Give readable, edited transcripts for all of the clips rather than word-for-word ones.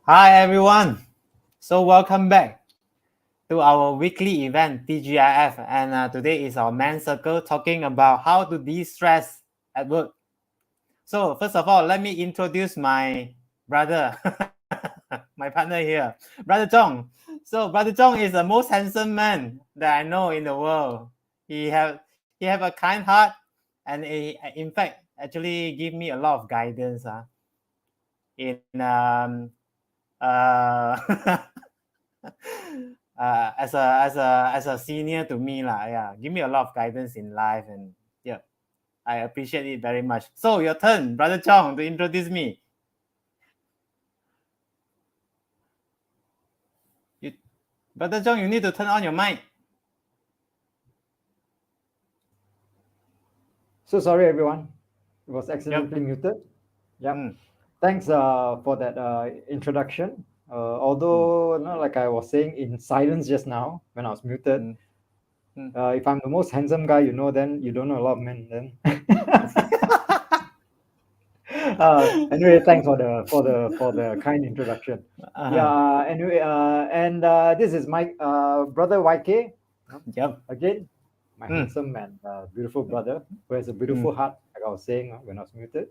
Hi everyone. So welcome back to our weekly event TGIF, and today is our main circle talking about how to de-stress at work. So first of all, let me introduce my brother, my partner here, Brother Chong. So Brother Chong is the most handsome man that I know in the world. He have a kind heart, and in fact actually give me a lot of guidance in uh, as a senior to me lah. Yeah, give me a lot of guidance in life, and yeah, I appreciate it very much. So your turn, Brother Chong, to introduce me. You, Brother Chong, you need to turn on your mic. So sorry, everyone. It was accidentally muted. Yeah. Thanks for that introduction. Although, like I was saying in silence just now when I was muted, if I'm the most handsome guy, then you don't know a lot of men. Then anyway, thanks for the kind introduction. Yeah. Anyway, and this is my brother YK. Yep. Again, my handsome and beautiful brother who has a beautiful heart, like I was saying when I was muted.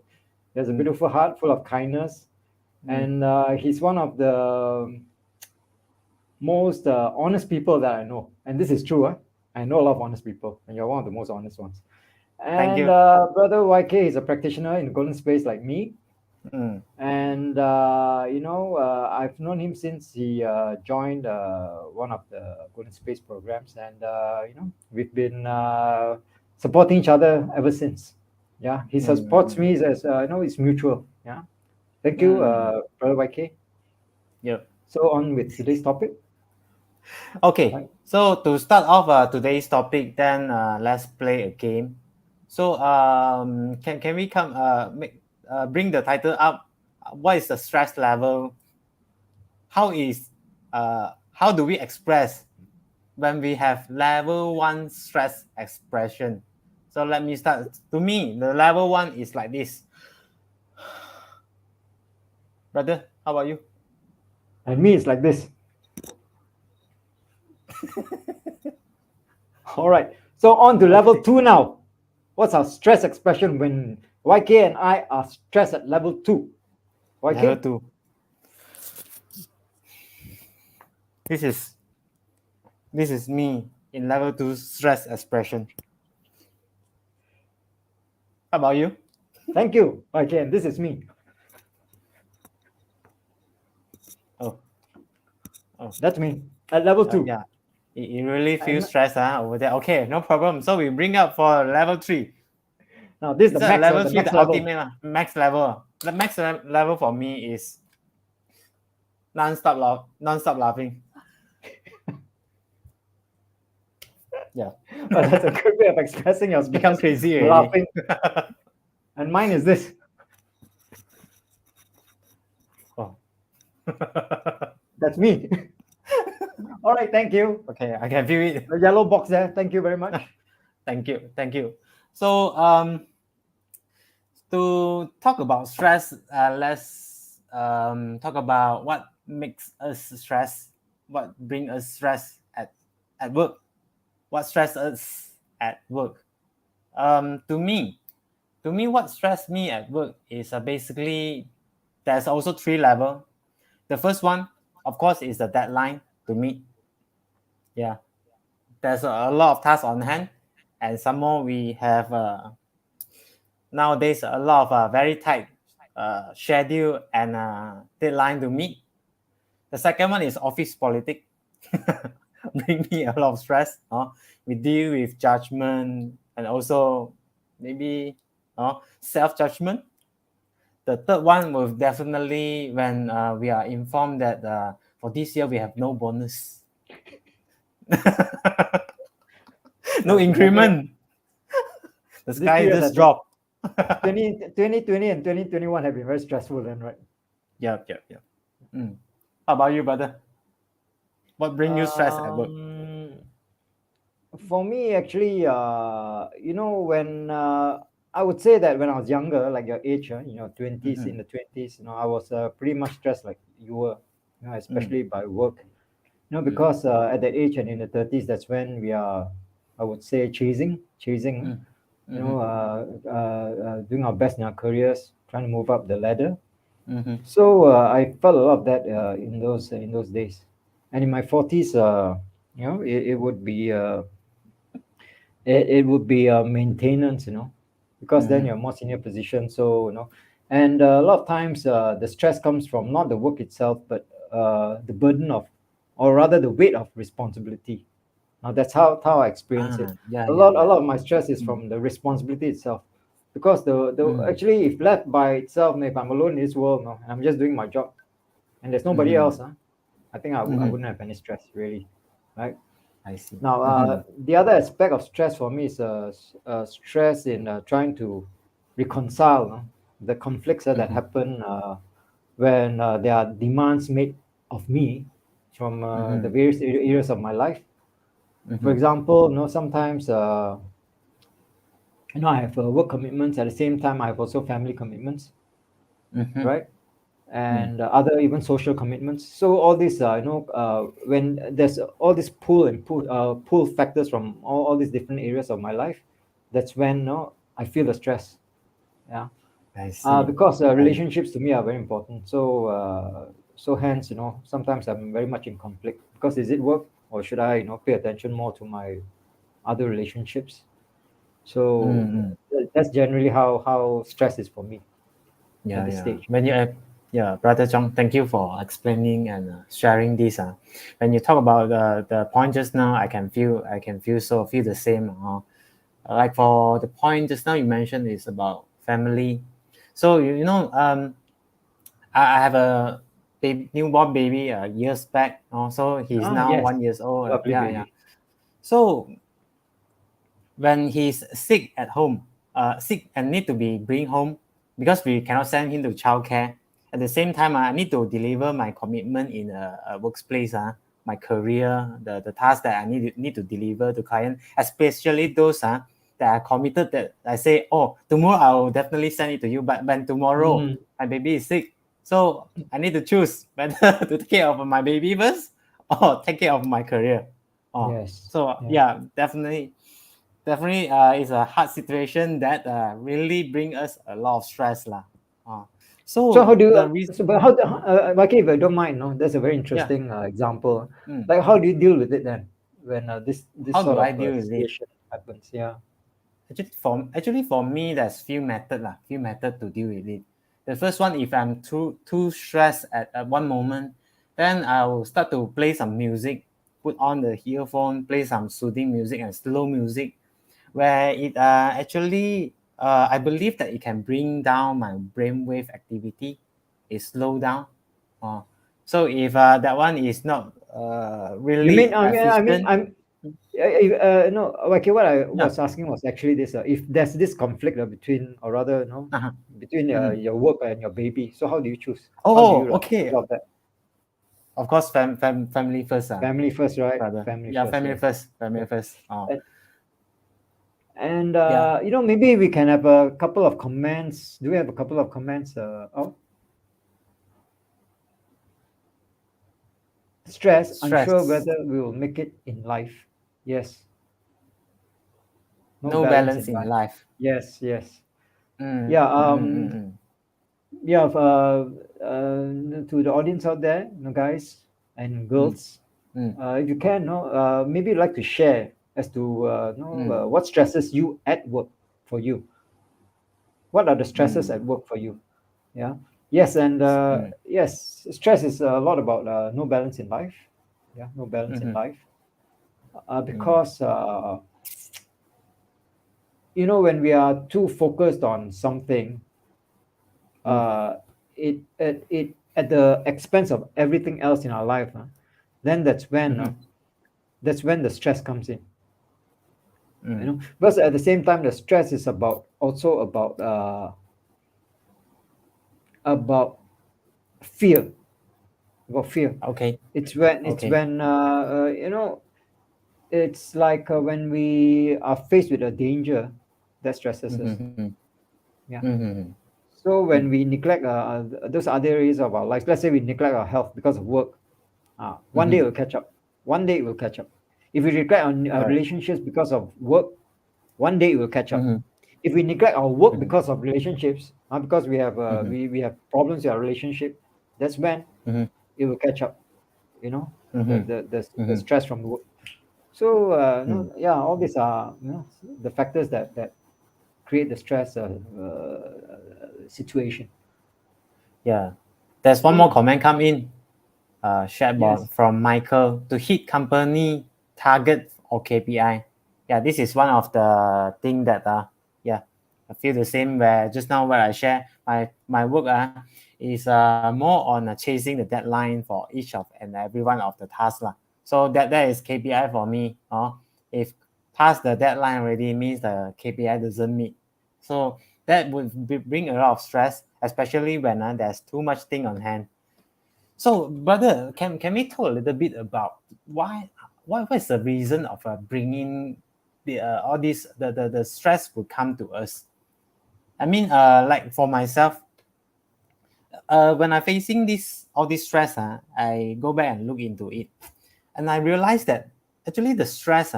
He has a beautiful heart full of kindness, and he's one of the most honest people that I know. And this is true. I know a lot of honest people, and you're one of the most honest ones. Thank And you. brother YK is a practitioner in the golden space like me. And I've known him since he joined one of the golden space programs, and we've been supporting each other ever since. Yeah, he supports me as it's mutual. Yeah, thank you, brother YK. Yep. So on with today's topic. Okay, Right. so to start off today's topic, then let's play a game. So can we bring the title up? What is the stress level? How do we express when we have level 1 stress expression? So let me start. To me, the level 1 is like this. Brother, how about you? And me, it's like this. All right. So on to level 2 now. What's our stress expression when YK and I are stressed at level 2? YK? Level 2. This is me in level 2 stress expression. How about you? Thank you, YK, and this is me. Oh. That's me at level 2. Yeah, you really feel stressed over there. Okay, no problem. So we bring up for level 3. Now this is the max, level the 3, max the level. ultimate max level. The max level for me is non-stop laughing. Yeah. Well, that's a good way of expressing your stress. Become crazy already. Laughing. And mine is this. Oh. That's me. All right, thank you. Okay, I can feel it. The yellow box there. Thank you very much. Thank you. So to talk about stress, let's talk about what makes us stress, what brings us stress at work, what stresses us at work. To me, what stressed me at work is basically there's also 3 levels. The first one, of course, is the deadline to meet. Yeah, there's a lot of tasks on hand, and some more we have nowadays a lot of very tight schedule and deadline to meet. The second one is office politics. Bring me a lot of stress. We deal with judgment and also maybe self-judgment. The third one will definitely when we are informed that for this year we have no bonus. No increment. The sky just dropped. 2020 and 2021 have been very stressful then, right? Yep. How about you, brother? What brings you stress at work? For me, actually, when I would say that when I was younger, like your age, 20s, in the 20s, I was pretty much stressed like you were. especially by work. Because at that age and in the 30s, that's when we are, I would say, chasing, doing our best in our careers, trying to move up the ladder. So I felt a lot of that in those days, and in my 40s, it would be maintenance, because then you're more senior position. So and a lot of times the stress comes from not the work itself, but the burden of, or rather the weight of responsibility. Now that's how I experience it. A lot of my stress is from the responsibility itself, because the actually, if left by itself, if I'm alone in this world, and I'm just doing my job, and there's nobody else, I think I wouldn't have any stress, really, right? I see. Now, the other aspect of stress for me is stress in trying to reconcile the conflicts that happen when there are demands made of me from the various areas of my life. For example, sometimes I have work commitments. At the same time, I have also family commitments, right? And other even social commitments. So all these, when there's all these pull factors from all these different areas of my life, that's when I feel the stress. Yeah. I see. Because relationships to me are very important. So hence, sometimes I'm very much in conflict, because is it work, or should I, pay attention more to my other relationships? So that's generally how stress is for me at this stage. When Brother Chong, thank you for explaining and sharing this. When you talk about the point just now, I can feel the same. Like for the point just now you mentioned is about family. So I have a newborn baby years back. So he's now 1 year old. Lovely baby. So when he's sick at home, sick and need to be bring home, because we cannot send him to childcare. At the same time, I need to deliver my commitment in a workplace, my career, the tasks that I need to deliver to client, especially those that are committed, that I say, tomorrow I will definitely send it to you. But when tomorrow my baby is sick, so I need to choose whether to take care of my baby first or take care of my career. Definitely it's a hard situation that really bring us a lot of stress lah. So how do you? Maki, if I don't mind, that's a very interesting example. Like, how do you deal with it then when this sort of situation happens? Yeah. Actually, for me, there's few methods to deal with it. The first one, if I'm too stressed at one moment, then I will start to play some music, put on the earphone, play some soothing music and slow music, where it actually I believe that it can bring down my brainwave activity. It slow down. So if that one is not really efficient. Okay, what I was asking was actually this: if there's this conflict between, or rather, between your work and your baby, so how do you choose? Okay. Resolve that? Of course, family first. Family first, right? Family first. And maybe we can have a couple of comments. Do we have a couple of comments? Stress, unsure whether we will make it in life. Yes. No balance in life. Yes. Yeah. To the audience out there, guys and girls, if you can, maybe you'd like to share as to what stresses you at work for you. What are the stresses at work for you? Yeah. Yes, and yes, stress is a lot about no balance in life. Yeah, no balance in life. Because when we are too focused on something, it at the expense of everything else in our life, then that's when the stress comes in. Because at the same time, the stress is also about fear. About fear. Okay. It's when it's like when we are faced with a danger that stresses us. Yeah. So when we neglect those other areas of our lives, let's say we neglect our health because of work, one day it will catch up. One day it will catch up. If we neglect our relationships because of work, one day it will catch up. If we neglect our work because of relationships, because we have we have problems with our relationship, that's when it will catch up. You know, the stress from work. So all these are the factors that create the stress situation. Yeah, there's one more comment come in, shared Yes. from Michael, to hit company target or KPI. Yeah, this is one of the thing that I feel the same. Where just now where I share my work is more on chasing the deadline for each of and every one of the tasks lah. So that is KPI for me. If past the deadline already means the KPI doesn't meet. So that would bring a lot of stress, especially when there's too much thing on hand. So, brother, can we talk a little bit about what is the reason of bringing the all this the stress would come to us? I mean, like for myself, when I'm facing all this stress, I go back and look into it, and I realize that actually the stress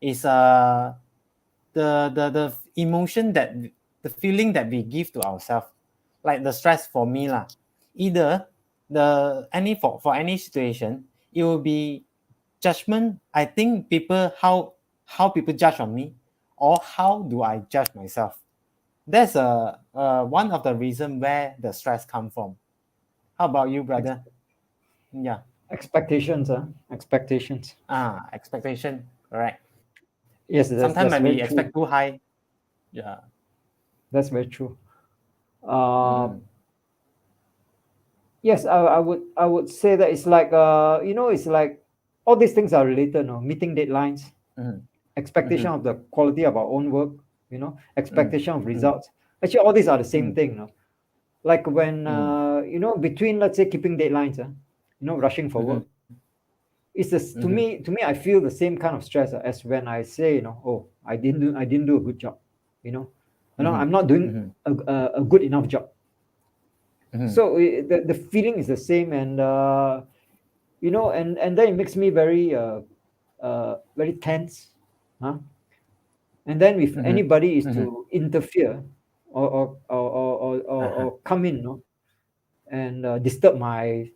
is the emotion that the feeling that we give to ourselves, like the stress for me lah. Either for any situation, it will be judgment. I think people how people judge on me, or how do I judge myself. That's one of the reason where the stress come from. How about you, brother? Yeah. Expectations, expectations. Expectation. Correct. Yes, Sometimes when we expect true. too high. Yeah. That's very true. Yes, I would say that it's like it's like all these things are related. No, meeting deadlines, expectation of the quality of our own work. Expectation of results. Actually, all these are the same thing. No, like when between, let's say, keeping deadlines, rushing for work. It's to me I feel the same kind of stress as when I say, oh, I didn't do a good job. I'm not doing a good enough job. So the feeling is the same, and and then it makes me very very tense, and then if anybody is to interfere or come in, and disturb my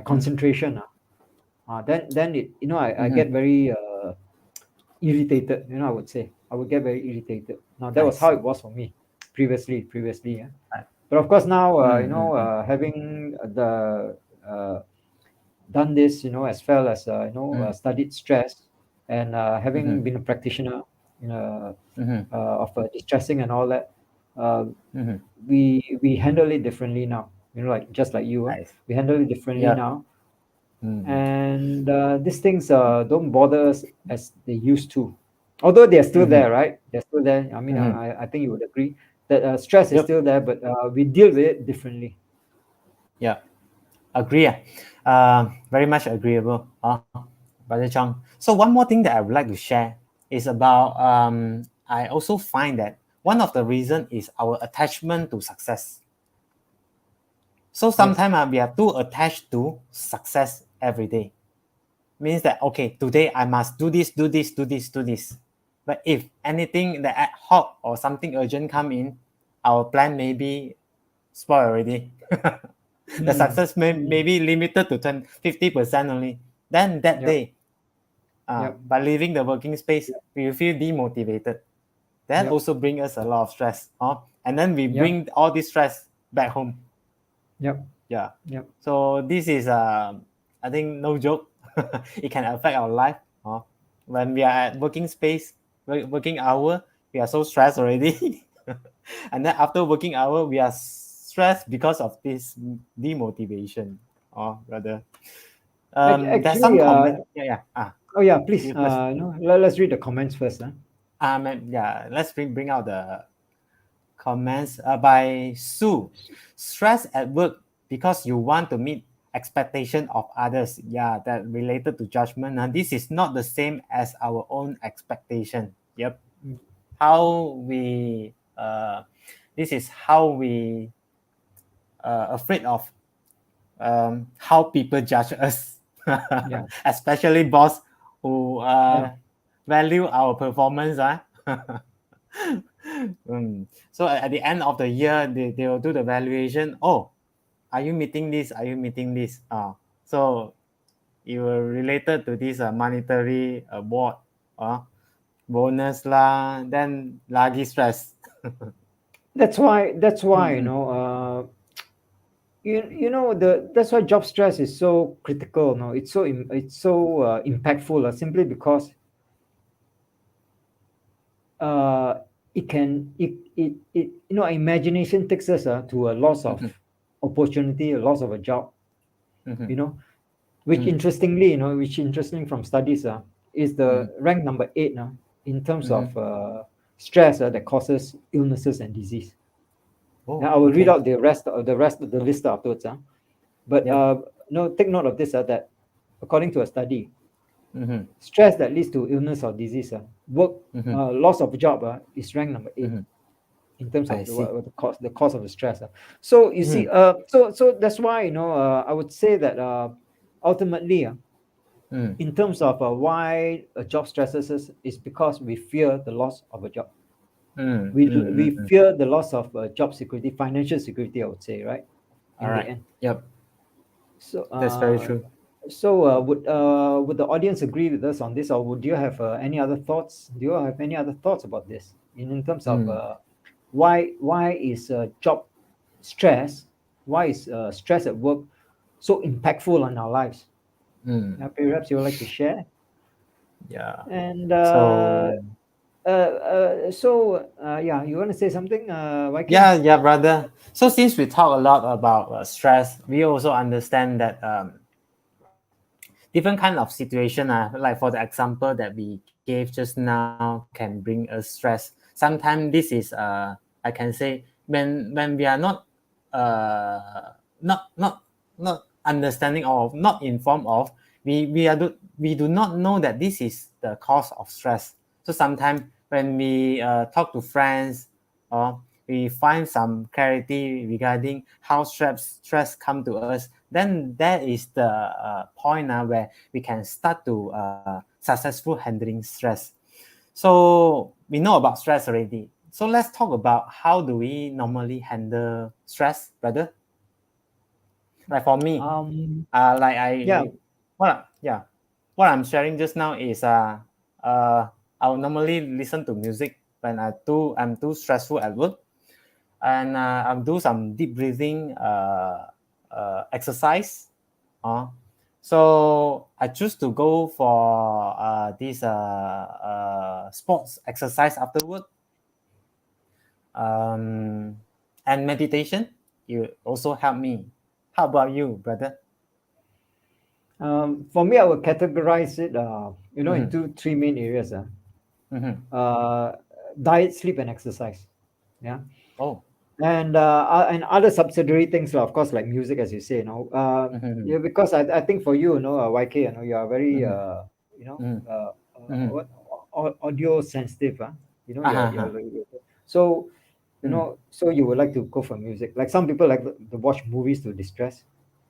concentration, then it I get very irritated. I would say I would get very irritated. Now that was how it was for me previously. Yeah. But of course now, having done this, as well as studied stress, and having been a practitioner, of distressing and all that, we handle it differently now. Like just like you, we handle it differently now, and these things don't bother us as they used to. Although they're still there, right? They're still there. I mean, I think you would agree that stress is still there, but we deal with it differently. Yeah, agree. Very much agreeable, Brother Chong. So one more thing that I would like to share is about I also find that one of the reasons is our attachment to success. So sometimes we are too attached to success every day. Means that, okay, today I must do this. But if anything that ad hoc or something urgent come in, our plan may be spoiled already. The success may be limited to 50% only. Then that day, by leaving the working space, we will feel demotivated. That also brings us a lot of stress. And then we bring all this stress back home. Yeah. So this is, I think, no joke. It can affect our life. When we are at working space, working hour, we are so stressed already. And then after working hour, we are stressed because of this demotivation. Rather. Actually, there's some comment. Oh yeah, please. Let's read the comments first. Let's bring out the comments by Sue. Stress at work because you want to meet expectation of others. Yeah, that related to judgment. And this is not the same as our own expectation. Yep. How we this is how we afraid of how people judge us, especially boss who value our performance. So at the end of the year, they will do the valuation. Oh, are you meeting this? Are you meeting this? So you are related to this monetary award, bonus lah, then lagi stress. That's why you know, that's why job stress is so critical. No, it's so impactful, simply because imagination takes us to a loss of opportunity, a loss of a job. You know, which interestingly from studies is the rank number 8 now in terms of stress that causes illnesses and disease. Now I will read out the rest of the list afterwards. But take note of this, that according to a study, stress that leads to illness or disease, loss of job is ranked number 8 in terms of the cause of the stress. So you see, so that's why I would say that ultimately, in terms of why a job stresses us, is because we fear the loss of a job. We fear the loss of job security, financial security, I would say, right? All right. Yep. So that's very true. So would the audience agree with us on this, or would you have any other thoughts? Do you have any other thoughts about this in terms of why is job stress, why is stress at work so impactful on our lives? Perhaps you would like to share. Yeah. And you want to say something? Yeah, brother. So since we talk a lot about stress, we also understand that different kind of situation, like for the example that we gave just now, can bring us stress. Sometimes this is I can say when we are not understanding or not informed of, we do not know that this is the cause of stress. So sometimes when we talk to friends, or we find some clarity regarding how stress come to us, then that is the point where we can start to successful handling stress. So we know about stress already. So let's talk about how do we normally handle stress, brother? Like for me, what I'm sharing just now is I will normally listen to music when I'm too stressful at work, and I'll do some deep breathing exercise. So I choose to go for this sports exercise after work, and meditation. You also help me. How about you, brother? For me, I would categorize it, into 3 main areas. Diet, sleep, and exercise. Yeah. Oh. And other subsidiary things, of course, like music, as you say. Because I think for you, YK, you are very, audio sensitive. So so you would like to go for music. Like some people like to watch movies to distress.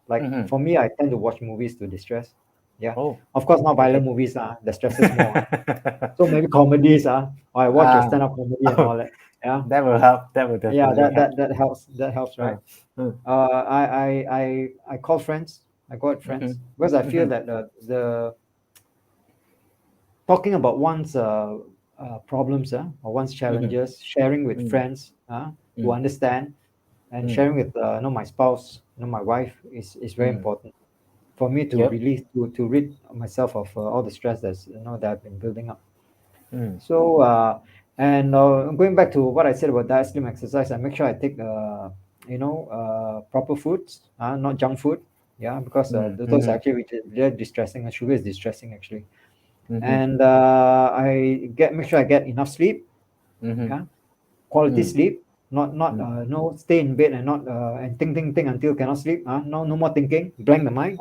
Like for me, I tend to watch movies to distress. Yeah. Of course, not violent movies that stresses more. So maybe comedies, or I watch a stand-up comedy and all that. Yeah. That will help. That will definitely help. That helps. That helps, right? I call friends. I go with friends because I feel that the talking about one's problems or one's challenges, sharing with friends who understand, and sharing with my spouse, my wife is very important for me to release, to rid myself of all the stress that I've been building up. So and going back to what I said about diet, sleep, exercise, I make sure I take proper foods, not junk food. Yeah, because those are actually they're distressing. Sugar is distressing actually. And I make sure I get enough sleep. Quality sleep. Not no stay in bed and not and think until cannot sleep. No more thinking. Blank the mind.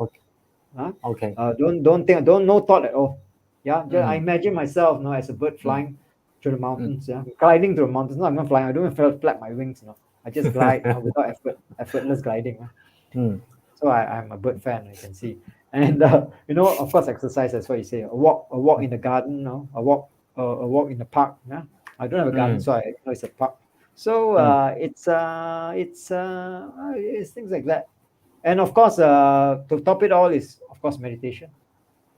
Okay. Don't think. No thought at all. Yeah. I imagine myself as a bird flying through the mountains. Yeah, gliding through the mountains. Not even flying. I don't even flap my wings. I just glide without effortless gliding. So I'm a bird fan. You can see, and of course, exercise. That's what you say. A walk in the garden. A walk in the park. Yeah, I don't have a garden, so I know it's a park. So it's things like that, and of course, to top it all is of course meditation.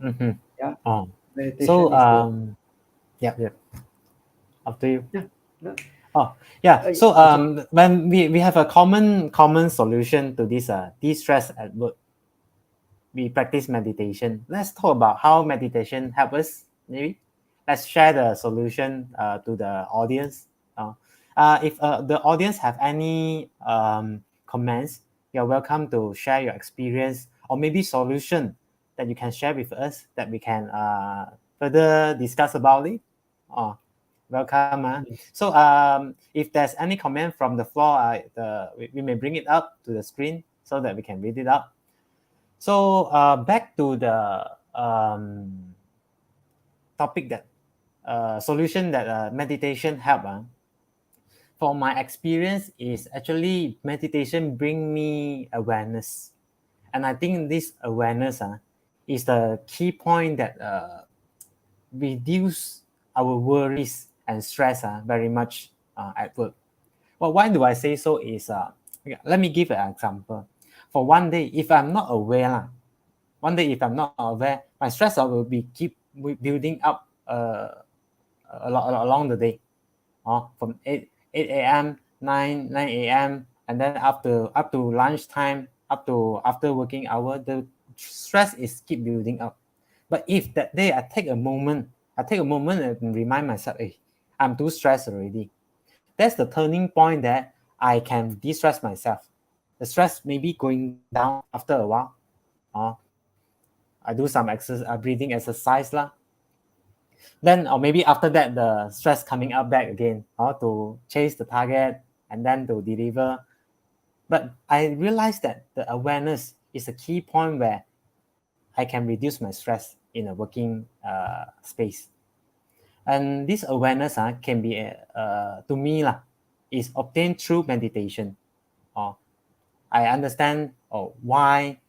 Yeah, meditation. So yeah. After you. Yeah. No. Oh yeah. So when we have a common solution to this de-stress at work, we practice meditation. Let's talk about how meditation helps us. Maybe let's share the solution to the audience. If the audience have any comments, you're welcome to share your experience or maybe solution that you can share with us that we can further discuss about it. Welcome. So if there's any comment from the floor, we may bring it up to the screen so that we can read it out. So back to the topic that solution that meditation help. For my experience is actually meditation bring me awareness. And I think this awareness is the key point that reduce our worries and stress very much at work. Well, why do I say so is, let me give an example. For one day, if I'm not aware, my stress will be keep building up along the day. From 8 a.m., 9 a.m., and then up to lunchtime, up to after working hour, the stress is keep building up. But if that day I take a moment and remind myself, hey, I'm too stressed already. That's the turning point that I can de-stress myself. The stress may be going down after a while. I do some breathing exercise lah. Then, or maybe after that, the stress coming up back again, to chase the target and then to deliver. But I realized that the awareness is a key point where I can reduce my stress in a working space. And this awareness can be, to me, is obtained through meditation. I understand why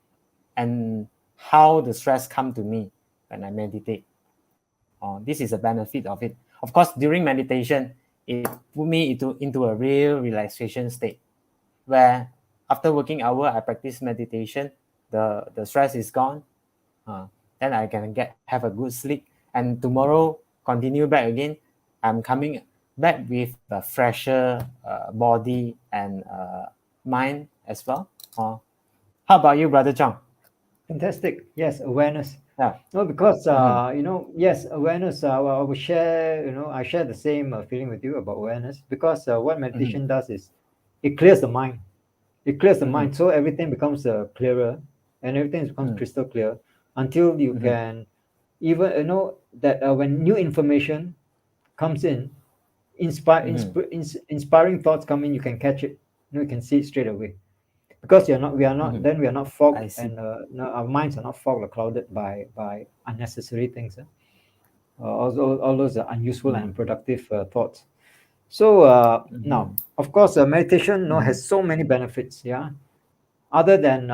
and how the stress come to me when I meditate. This is a benefit of it. Of course, during meditation, it put me into a real relaxation state where after working hour, I practice meditation, the stress is gone. Then I can have a good sleep. And tomorrow, continue back again. I'm coming back with a fresher body and mind as well. How about you, Brother Chong? Fantastic. Yes, awareness. Yeah. No, because yes, awareness. I will share. I share the same feeling with you about awareness, because what meditation does is it clears the mind. It clears the mind, so everything becomes clearer, and everything becomes crystal clear until you can even that when new information comes in, inspiring thoughts come in, you can catch it. You can see it straight away. Because we are not fogged, and our minds are not fogged or clouded by unnecessary things, all those unuseful and unproductive thoughts. So now, of course, meditation has so many benefits. Yeah, other than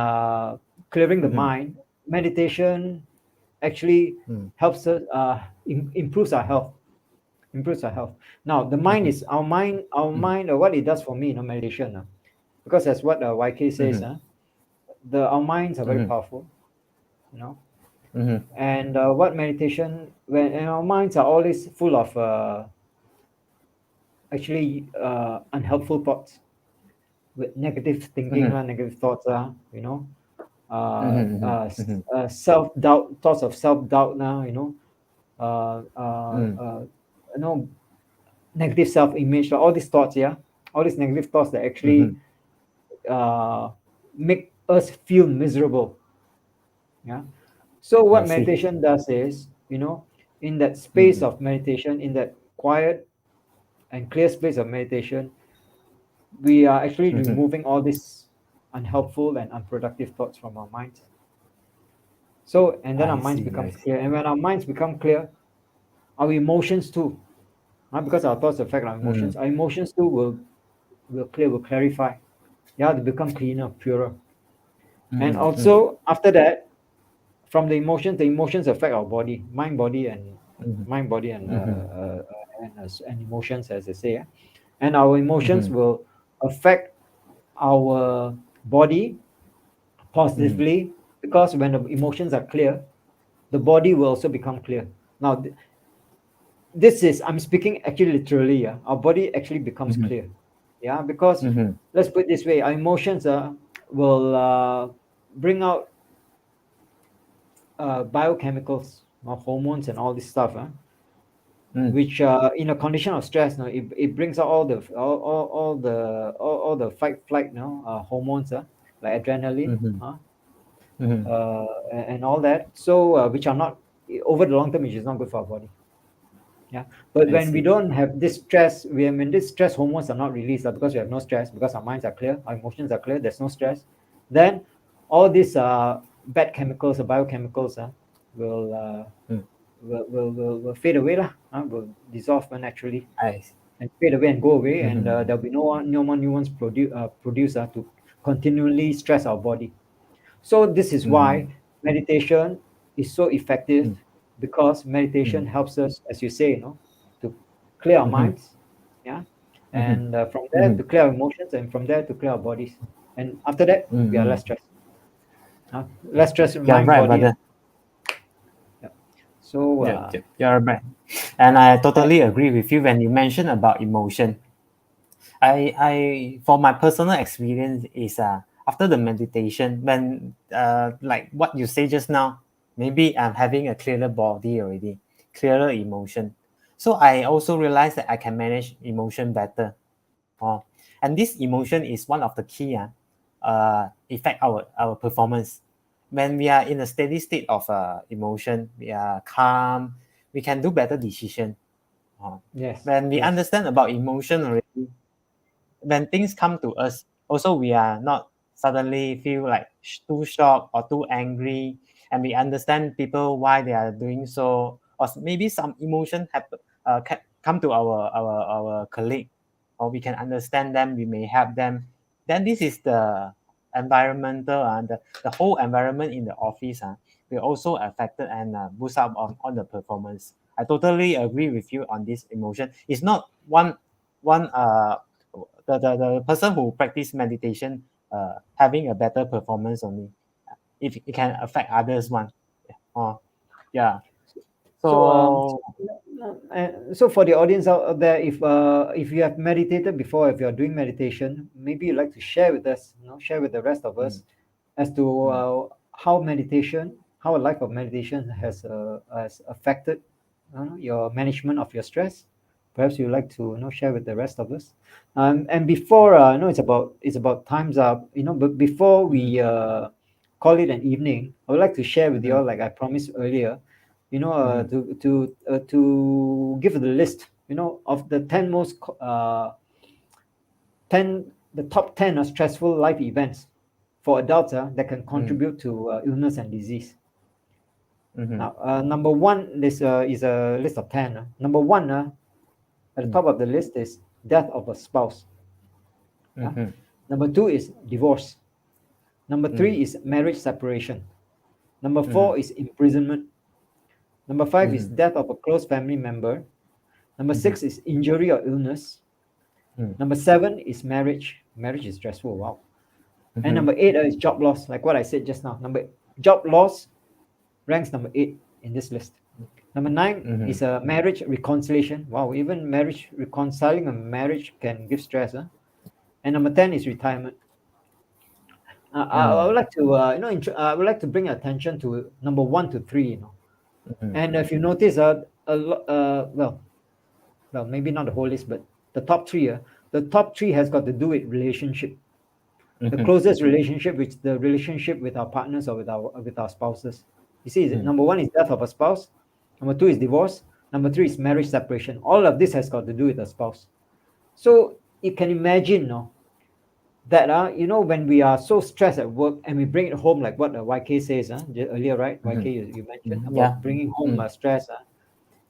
clearing the mind, meditation actually helps us improves our health. Now, the mind is our mind. What it does for me, meditation. Because that's what 𝐤𝐸 says. Our minds are very powerful, and what meditation, when our minds are always full of actually unhelpful thoughts, with negative thinking, negative thoughts, self-doubt, thoughts of self-doubt now, negative self-image, all these thoughts, all these negative thoughts that actually make us feel miserable. So what meditation does is, in that space of meditation, in that quiet and clear space of meditation, we are actually removing all these unhelpful and unproductive thoughts from our minds. So, and then our minds become clear, and when our minds become clear, our emotions too because our thoughts affect our emotions. Our emotions too will clear, will clarify. Yeah, they become cleaner, purer. And also after that, from the emotions affect our body, mind, body, and emotions, as I say. Yeah? And our emotions will affect our body positively, because when the emotions are clear, the body will also become clear. Now, this is, I'm speaking actually literally. Yeah, our body actually becomes clear. Yeah, because let's put it this way: our emotions will bring out biochemicals, hormones, and all this stuff. Which in a condition of stress, it brings out all the fight flight, hormones, like adrenaline, and all that. So which are not, over the long term, which is not good for our body. Yeah, but when we don't have this stress, when these stress hormones are not released, because we have no stress, because our minds are clear, our emotions are clear, there's no stress, then all these bad chemicals or biochemicals will fade away lah, will dissolve naturally and fade away and go away, and there'll be no more new ones produced to continually stress our body. So this is why meditation is so effective, because meditation helps us, as you say, to clear our minds, yeah, and from there to clear our emotions, and from there to clear our bodies, and after that we are less stressed. Less stress in mind, right, body. brother. Yeah. So you're right, and I totally agree with you when you mention about emotion. I for my personal experience is after the meditation, when like what you say just now, maybe I'm having a clearer body already, clearer emotion. So I also realized that I can manage emotion better. And this emotion is one of the key affect our performance. When we are in a steady state of emotion, we are calm, we can do better decision. yes, When we understand about emotion already, when things come to us, also we are not suddenly feel like too shocked or too angry, and we understand people why they are doing so, or maybe some emotion come to our colleague, or we can understand them, we may help them. Then this is the environmental and the whole environment in the office will also affected and boost up on the performance. I totally agree with you on this emotion. It's not one the person who practice meditation having a better performance only, if it can affect others one. Yeah. so So so for the audience out there, if you have meditated before, if you're doing meditation, maybe you'd like to share with us, share with the rest of us, as to how a life of meditation has affected your management of your stress. Perhaps you'd like to share with the rest of us. And before it's about time's up. But before we call it an evening, I would like to share with you all, like I promised earlier, to give the list, of the 10 most 10 the top 10 stressful life events for adults that can contribute to illness and disease. Now, number one, this is a list of 10. Number one, at the top of the list is death of a spouse. Number two is divorce. Number three is marriage separation. Number four is imprisonment. Number five is death of a close family member. Number six is injury or illness. Number seven is marriage. Marriage is stressful. Wow. And number eight is job loss, like what I said just now. Job loss ranks number 8 in this list. Number 9 is a marriage reconciliation. Wow, even reconciling a marriage can give stress. And number 10 is retirement. I would like to I would like to bring attention to number 1 to 3. And if you notice, well, maybe not the whole list, but the top 3. The top 3 has got to do with relationship. The closest relationship, which the relationship with our partners or with our spouses. You see, number 1 is death of a spouse. Number 2 is divorce. Number 3 is marriage separation. All of this has got to do with a spouse. So you can imagine, that when we are so stressed at work and we bring it home, like what YK says earlier, right? YK, you mentioned about bringing home stress.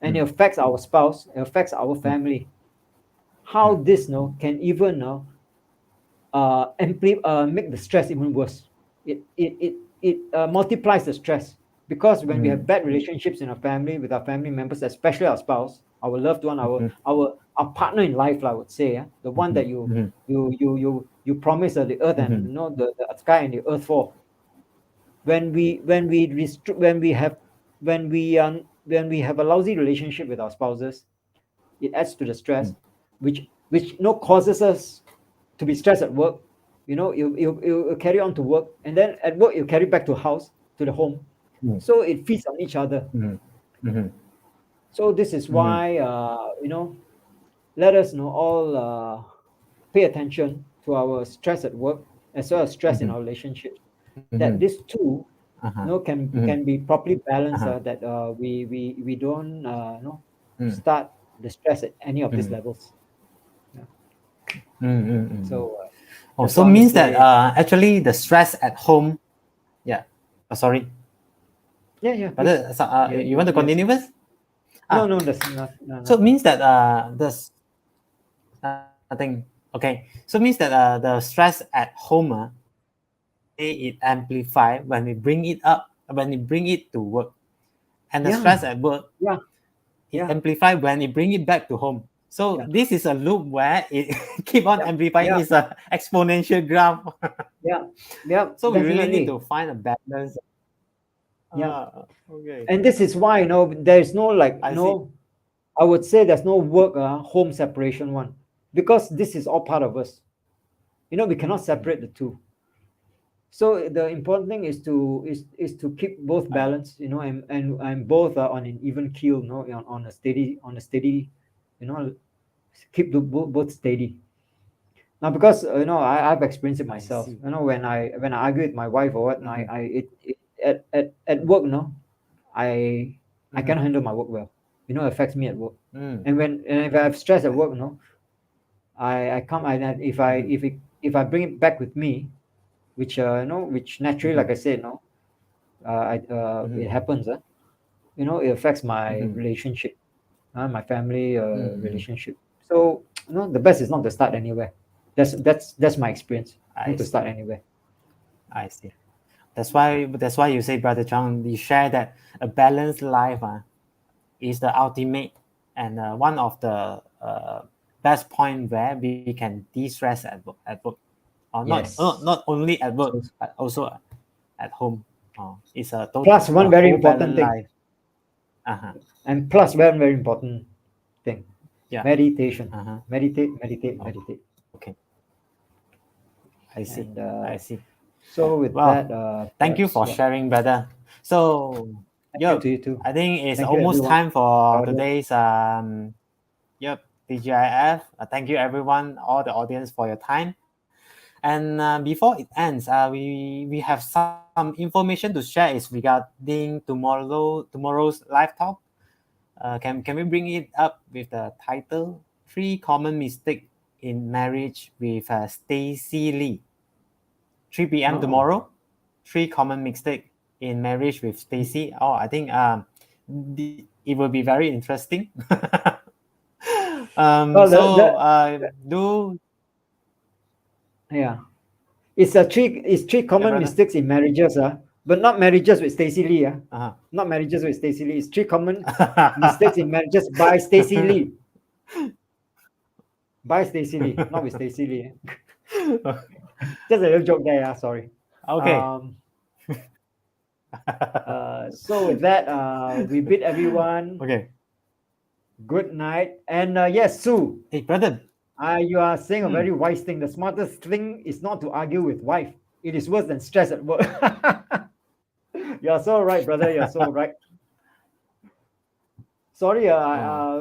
and it affects our spouse, it affects our family. How this can even make the stress even worse. It multiplies the stress, because when we have bad relationships in our family, with our family members, especially our spouse, our loved one, our partner in life, I would say, the one that you promise the earth and the sky and the earth for. When we have a lousy relationship with our spouses, it adds to the stress, which causes us to be stressed at work. You carry on to work, and then at work you carry back to house, to the home. So it feeds on each other. So this is why let us all pay attention to our stress at work, as well as stress in our relationships, that these two can be properly balanced, that we don't start the stress at any of these levels. So means that actually the stress at home, sorry. Yeah. But you want to continue first? No, that's not. No. So it means that this nothing. Okay. So it means that the stress at home, it amplify when we bring it up, when we bring it to work, and the stress at work, it amplify when we bring it back to home. So this is a loop where it keep on amplifying. It's an exponential graph. So we really need to find a balance. Okay. And this is why there's no I would say there's no work home separation one, because this is all part of us. We cannot separate the two. So the important thing is to keep both balanced, and both are on an even keel, on a steady, keep both steady. Now, because I've experienced it myself. When I argue with my wife or what, at work, I cannot handle my work well. It affects me at work. And if I have stress at work, if I bring it back with me, which naturally, like I said, it happens. It affects my relationship, my family relationship. So the best is not to start anywhere. That's my experience. Not to start anywhere. I see. That's why you say, Brother John, you share that a balanced life is the ultimate and one of the best point where we can de-stress at work. Or not only at work, but also at home. It's a total. Plus one very important thing. And plus one very important thing. Meditation. Meditate. Okay. I see. I see. So with that, thank you for sharing, brother. So to you too. I think it's almost time for today's TGIF. Thank you everyone, all the audience, for your time. And before it ends, we have some information to share is regarding tomorrow's live talk. Can we bring it up with the title 3 Common Mistakes in Marriage with Stacey Lee? 3 p.m. tomorrow. 3 Common Mistakes in Marriage with Stacey. I think it will be very interesting. It's three common mistakes in marriages, but not marriages with Stacey Lee. Not marriages with Stacey Lee. It's 3 common mistakes in marriages by Stacey Lee. By Stacey Lee, not with Stacey Lee. Just a little joke there. Sorry. Okay. So with that, we bid everyone. Okay. Good night. And yes, Sue. Hey, brother. You are saying a very wise thing. The smartest thing is not to argue with wife. It is worse than stress at work. You're so right, brother. You're so right. Sorry,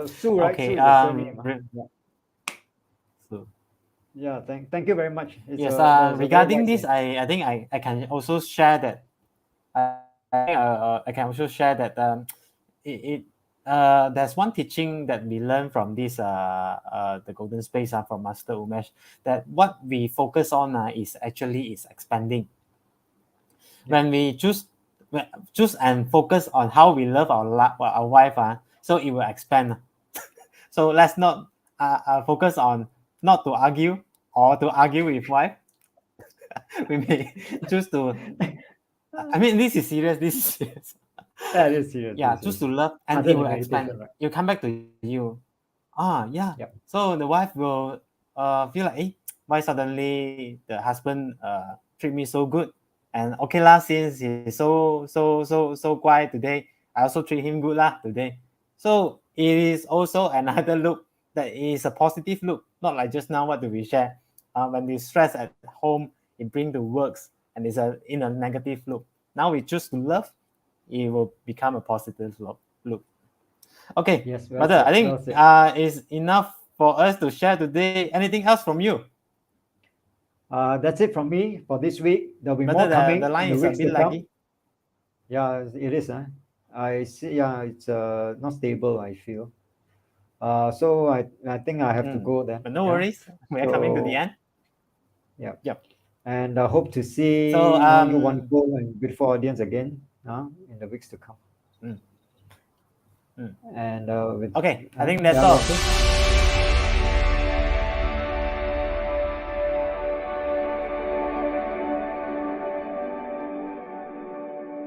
Sue, right? Okay. Sue. Yeah, thank you very much. Regarding this, I think I can also share that. I can also share that there's one teaching that we learned from this the golden space from Master Umesh, that what we focus on is expanding. When we choose and focus on how we love our wife, so it will expand. So let's not focus on not to argue or to argue with wife. We may choose to. I mean, this is serious. This is serious. That is serious. Yeah, choose to love, and Other it will than expand. meditation, right? You come back to you. Yeah. Yep. So the wife will feel like, hey, why suddenly the husband treat me so good? And okay lah, since he's so quiet today, I also treat him good lah today. So it is also another look that is a positive look, not like just now what do we share. When we stress at home, it brings the works and it's in a negative look. Now we choose to love, it will become a positive look. Okay, Yes, well brother, said, I think well said. it's enough for us to share today. Anything else from you? That's it from me for this week. There'll be Brother, more coming the line in the is a weeks bit to come. laggy. Yeah, it is. I see. Yeah, it's not stable, I feel. So I think I have to go then. But no worries, we are coming to the end. Yeah. Yep. And I hope to see So, you wonderful and beautiful audience again in the weeks to come. Mm. And okay, I think that's all.